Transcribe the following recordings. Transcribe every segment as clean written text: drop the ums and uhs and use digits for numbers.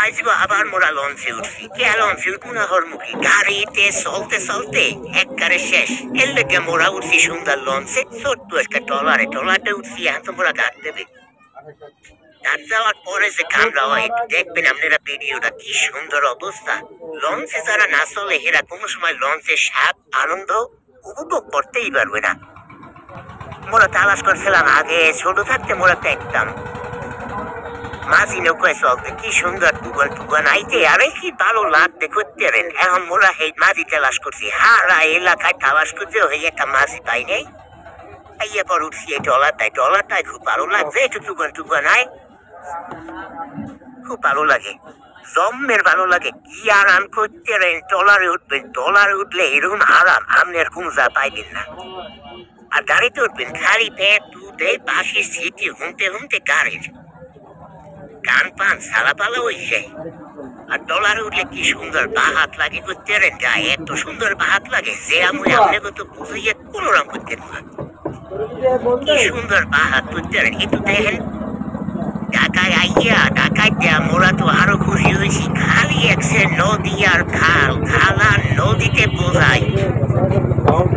আজকে আবার মোরা লঞ্চে উঠছি কে লঞ্চে উঠবো না হরমুখী গাড়িতে চলতে চলতে একবারে শেষ এর লেগে মোরা উঠছি সুন্দর লঞ্চে ছোট্ট একটা ট্রলারে উঠছি এখন তো মোরা গাড় দেবে গাড় যাওয়ার পরে যে কামরা হয় দেখবেন আপনারা ভিডিওটা কি সুন্দর অবস্থা লঞ্চে যারা না চলে এরা কোনো সময় লঞ্চের স্বাদ আনন্দ উপভোগ করতেই পারবে না মোরা তালাশ করছিলাম আগে ছোট থাকতে মোরা দেখতাম মাঝি নৌকায় চলতে কি সুন্দর টুকান আইতে আরে কি ভালো লাগতে করতে এখন মোরা এই মাঝি তালাশ করছি হারা এলাকায় তালাশ করতে হয়ে একটা মাঝি পাই নেই আইয়া পর উঠছি এই ডলারটাই খুব ভালো লাগছে একটু টুকান আয় খুব ভালো লাগে জম্মের ভালো লাগে কি আরাম করতে ডলারে উঠবেন ডলারে উঠলে এরকম আরাম আপনার কুমজা পাইবেন না আর গাড়িতে উঠবেন খালি পেট দুধে বাসি সিটি হুমতে গাড়ির গান পান সালাপালা হইছে আর ডলারে উঠলে কি সুন্দর বাহাত লাগে করতে গায়ে এত সুন্দর বাহাত লাগে যে আমি আপনাকে তো বুঝিয়ে কোনো রকম করতে না কি সুন্দর বাহাত করতে একটু দেখেন ঢাকায় আইয়া ঢাকায় দেয়া মোরা তো আরো খুশি হয়েছি খালি একসে নদী আর খাল আর নদীতে বোঝাই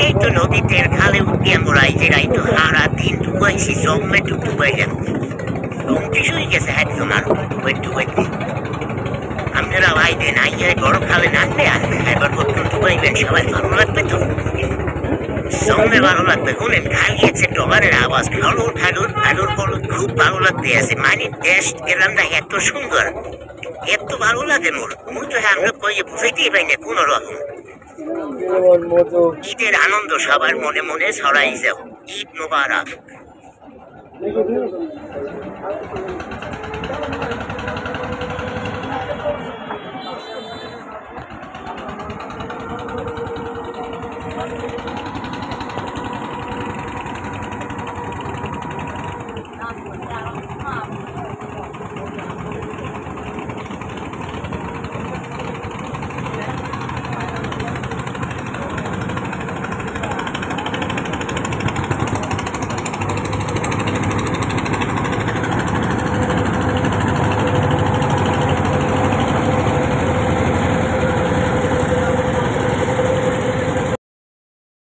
এই তো নদীতে খালে উঠিয়ে মোরাই যে তো সারা দিন টুকাইছি জম্মে টুকাই গেল লংটি শুয়ে গেছে একদম আর টুকাইতে আপনারা ভাই দেন আইয়া গরম খালে নাচবে আর এবার বলতেন টুকাইবেন সবাই ভালো লাগবে তো জম্মে ভালো লাগবে শুনেন খালি আছে ডলারের আওয়াজ ফালুর বলো খুব ভালো লাগতে আছে মানে দেশ গ্রামটা এত সুন্দর এত ভালো লাগে মোর তো আমরা কয়ে বুঝাইতেই পাই না কোনো রকম ঈদের আনন্দ সবার মনে মনে ছড়াই যাও ঈদ মোবারক